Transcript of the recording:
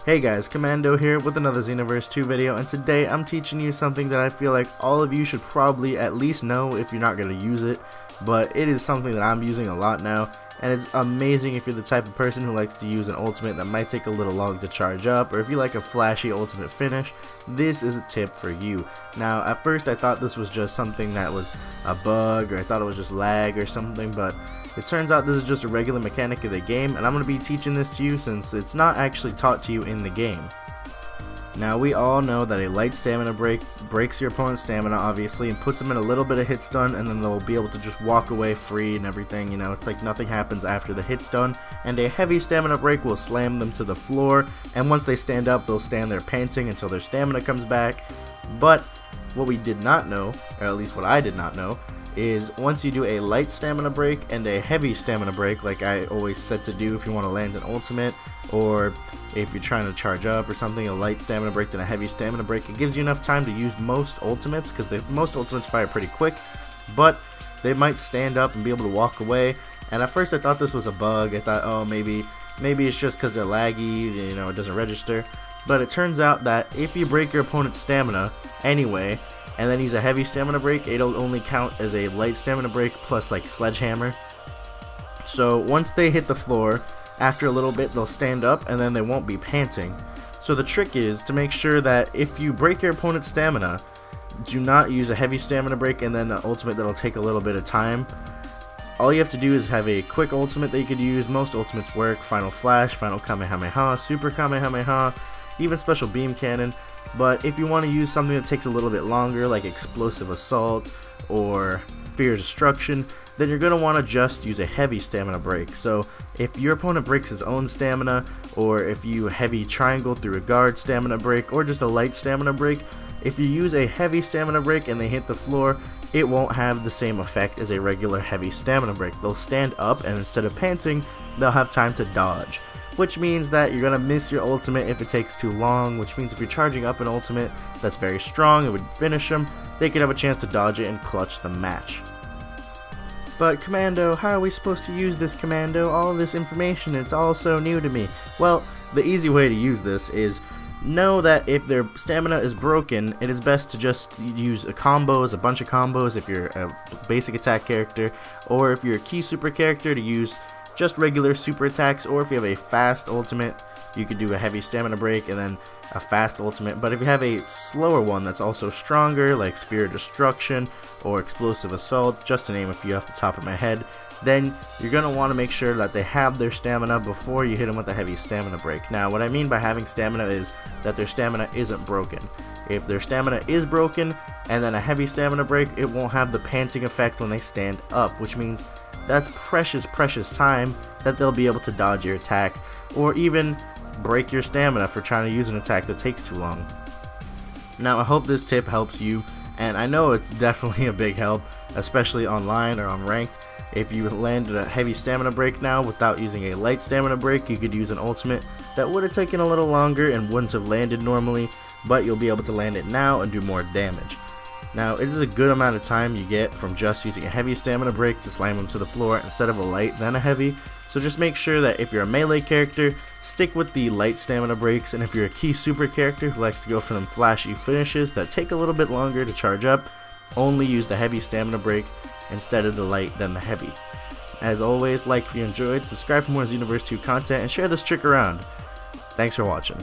Hey guys, Commando here with another Xenoverse 2 video, and today I'm teaching you something that I feel like all of you should probably at least know if you're not going to use it, but it is something that I'm using a lot now, and it's amazing if you're the type of person who likes to use an ultimate that might take a little long to charge up, or if you like a flashy ultimate finish, this is a tip for you. Now, at first I thought this was just something that was a bug, or I thought it was just lag or something, but it turns out this is just a regular mechanic of the game, and I'm going to be teaching this to you since it's not actually taught to you in the game. Now, we all know that a light stamina break breaks your opponent's stamina, obviously, and puts them in a little bit of hit stun, and then they'll be able to just walk away free and everything. You know, it's like nothing happens after the hit stun. And a heavy stamina break will slam them to the floor, and once they stand up, they'll stand there panting until their stamina comes back. But what we did not know, or at least what I did not know, is once you do a light stamina break and a heavy stamina break, like I always said to do if you want to land an ultimate, or if you're trying to charge up or something, a light stamina break then a heavy stamina break, it gives you enough time to use most ultimates, because most ultimates fire pretty quick, but they might stand up and be able to walk away. And at first I thought this was a bug. I thought, oh, maybe it's just because they're laggy, you know, it doesn't register. But it turns out that if you break your opponent's stamina anyway, and then use a heavy stamina break, it'll only count as a light stamina break plus like sledgehammer. So once they hit the floor, after a little bit they'll stand up and then they won't be panting. So the trick is to make sure that if you break your opponent's stamina, do not use a heavy stamina break and then an ultimate that'll take a little bit of time. All you have to do is have a quick ultimate that you could use. Most ultimates work: Final Flash, Final Kamehameha, Super Kamehameha, even Special Beam Cannon. But if you want to use something that takes a little bit longer, like Explosive Assault or Fear Destruction, then you're going to want to just use a heavy stamina break. So if your opponent breaks his own stamina, or if you heavy triangle through a guard stamina break, or just a light stamina break, if you use a heavy stamina break and they hit the floor, it won't have the same effect as a regular heavy stamina break. They'll stand up, and instead of panting, they'll have time to dodge, which means that you're going to miss your ultimate if it takes too long, which means if you're charging up an ultimate that's very strong, it would finish them, they could have a chance to dodge it and clutch the match. But Commando, how are we supposed to use this, Commando? All of this information, it's all so new to me. Well, the easy way to use this is know that if their stamina is broken, it is best to just use a bunch of combos if you're a basic attack character, or if you're a key super character, to use just regular super attacks, or if you have a fast ultimate, you could do a heavy stamina break and then a fast ultimate. But if you have a slower one that's also stronger, like Sphere of Destruction or Explosive Assault, just to name a few off the top of my head, then you're going to want to make sure that they have their stamina before you hit them with a heavy stamina break. Now, what I mean by having stamina is that their stamina isn't broken. If their stamina is broken and then a heavy stamina break, it won't have the panting effect when they stand up, which means that's precious time that they'll be able to dodge your attack, or even break your stamina for trying to use an attack that takes too long. Now, I hope this tip helps you, and I know it's definitely a big help, especially online or on ranked. If you landed a heavy stamina break now without using a light stamina break, you could use an ultimate that would have taken a little longer and wouldn't have landed normally, but you'll be able to land it now and do more damage. Now, it is a good amount of time you get from just using a heavy stamina break to slam them to the floor instead of a light then a heavy. So just make sure that if you're a melee character, stick with the light stamina breaks, and if you're a key super character who likes to go for them flashy finishes that take a little bit longer to charge up, only use the heavy stamina break instead of the light then the heavy. As always, like if you enjoyed, subscribe for more Xenoverse 2 content, and share this trick around. Thanks for watching.